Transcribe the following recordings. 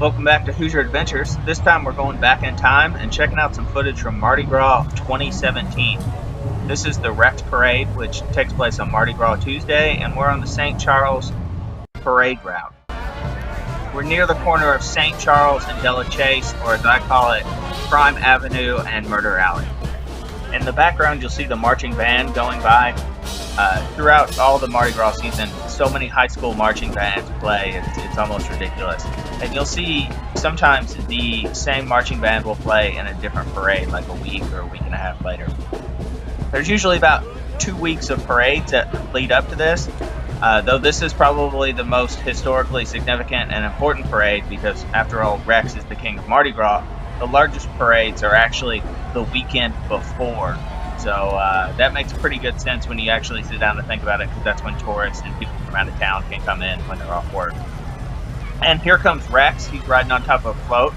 Welcome back to Hoosier Adventures. This time we're going back in time and checking out some footage from Mardi Gras 2017. This is the Rex Parade, which takes place on Mardi Gras Tuesday, and we're on the St. Charles Parade route. We're near the corner of St. Charles and Della Chase, or as I call it, Crime Avenue and Murder Alley. In the background, you'll see the marching band going by. Throughout all the Mardi Gras season, so many high school marching bands play, it's almost ridiculous. And you'll see sometimes the same marching band will play in a different parade, like a week or a week and a half later. There's usually about 2 weeks of parades that lead up to this, though this is probably the most historically significant and important parade because, after all, Rex is the king of Mardi Gras. The largest parades are actually the weekend before. So that makes pretty good sense when you actually sit down and think about it, because that's when tourists and people from out of town can come in when they're off work. And here comes Rex. He's riding on top of a float.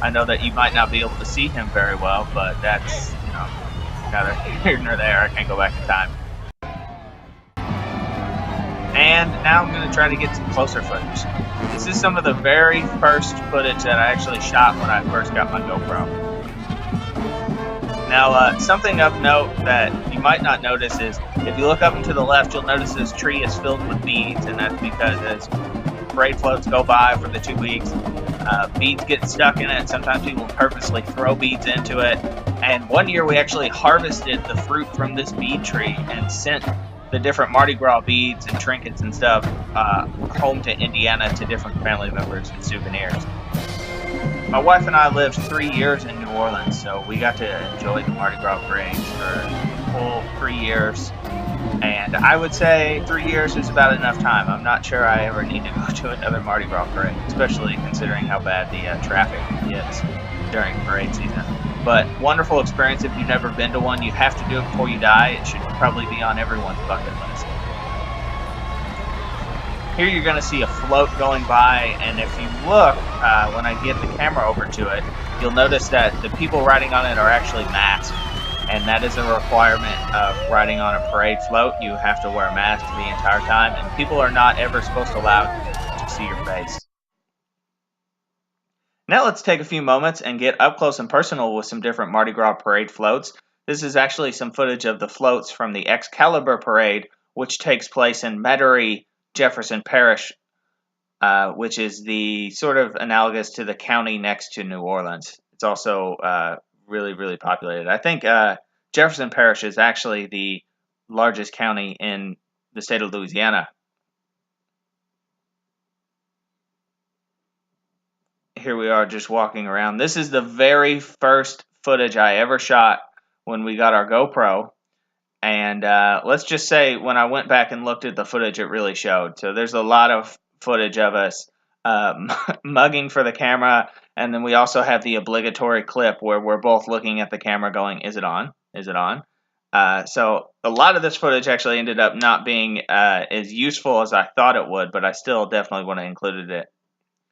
I know that you might not be able to see him very well, but that's, neither here nor there. I can't go back in time. And now I'm going to try to get some closer footage. This is some of the very first footage that I actually shot when I first got my GoPro. Now, something of note that you might not notice is, if you look up and to the left, you'll notice this tree is filled with beads, and that's because as parade floats go by for the 2 weeks, beads get stuck in it. Sometimes people purposely throw beads into it, and one year we actually harvested the fruit from this bead tree and sent the different Mardi Gras beads and trinkets and stuff home to Indiana to different family members and souvenirs. My wife and I lived 3 years in New Orleans, so we got to enjoy the Mardi Gras parades for a full 3 years. And I would say 3 years is about enough time. I'm not sure I ever need to go to another Mardi Gras parade, especially considering how bad the traffic is during parade season. But wonderful experience. If you've never been to one, you have to do it before you die. It should probably be on everyone's bucket list. Here you're going to see a float going by, and if you look, when I get the camera over to it, you'll notice that the people riding on it are actually masked, and that is a requirement of riding on a parade float. You have to wear a mask the entire time, and people are not ever supposed to allow to see your face. Now let's take a few moments and get up close and personal with some different Mardi Gras parade floats. This is actually some footage of the floats from the Excalibur parade, which takes place in Metairie, Jefferson Parish, which is the sort of analogous to the county next to New Orleans. It's also really, really populated. I think Jefferson Parish is actually the largest county in the state of Louisiana. Here we are just walking around. This is the very first footage I ever shot when we got our GoPro. And let's just say when I went back and looked at the footage, it really showed. So there's a lot of footage of us mugging for the camera. And then we also have the obligatory clip where we're both looking at the camera going, is it on? Is it on? So a lot of this footage actually ended up not being as useful as I thought it would, but I still definitely would have included it.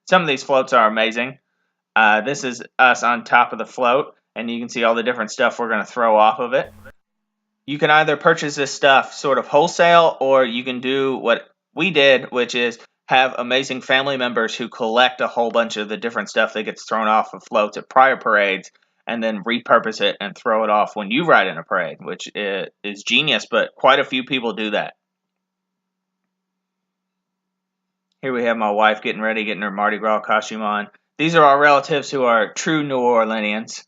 Some of these floats are amazing. This is us on top of the float, and you can see all the different stuff we're going to throw off of it. You can either purchase this stuff sort of wholesale, or you can do what we did, which is have amazing family members who collect a whole bunch of the different stuff that gets thrown off of floats at prior parades, and then repurpose it and throw it off when you ride in a parade, which is genius, but quite a few people do that. Here we have my wife getting ready, getting her Mardi Gras costume on. These are our relatives who are true New Orleanians.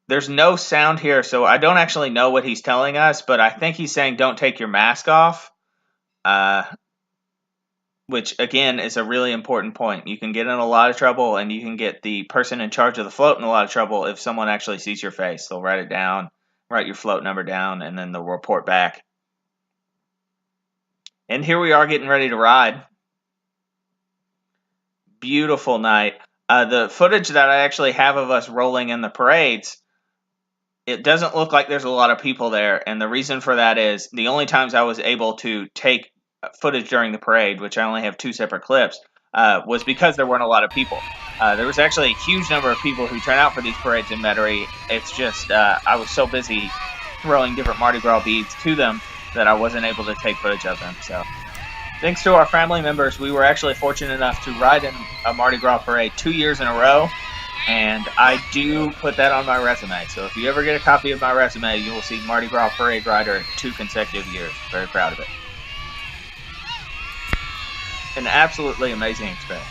There's no sound here, so I don't actually know what he's telling us, but I think he's saying don't take your mask off, which, again, is a really important point. You can get in a lot of trouble, and you can get the person in charge of the float in a lot of trouble if someone actually sees your face. They'll write it down, write your float number down, and then they'll report back. And here we are getting ready to ride. Beautiful night. The footage that I actually have of us rolling in the parades, it doesn't look like there's a lot of people there, and the reason for that is the only times I was able to take footage during the parade, which I only have 2 separate clips, was because there weren't a lot of people. There was actually a huge number of people who turn out for these parades in Metairie. It's just I was so busy throwing different Mardi Gras beads to them that I wasn't able to take footage of them. So Thanks to our family members, we were actually fortunate enough to ride in a Mardi Gras parade 2 years in a row, and I do put that on my resume. So if you ever get a copy of my resume, you will see Mardi Gras parade rider 2 consecutive years. Very proud of it. An absolutely amazing experience.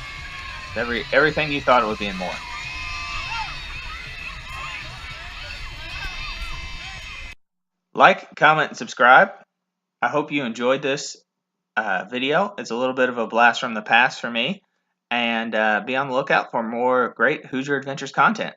Everything you thought it would be and more. Like, comment, and subscribe. I hope you enjoyed this video. It's a little bit of a blast from the past for me. And be on the lookout for more great Hoosier Adventures content.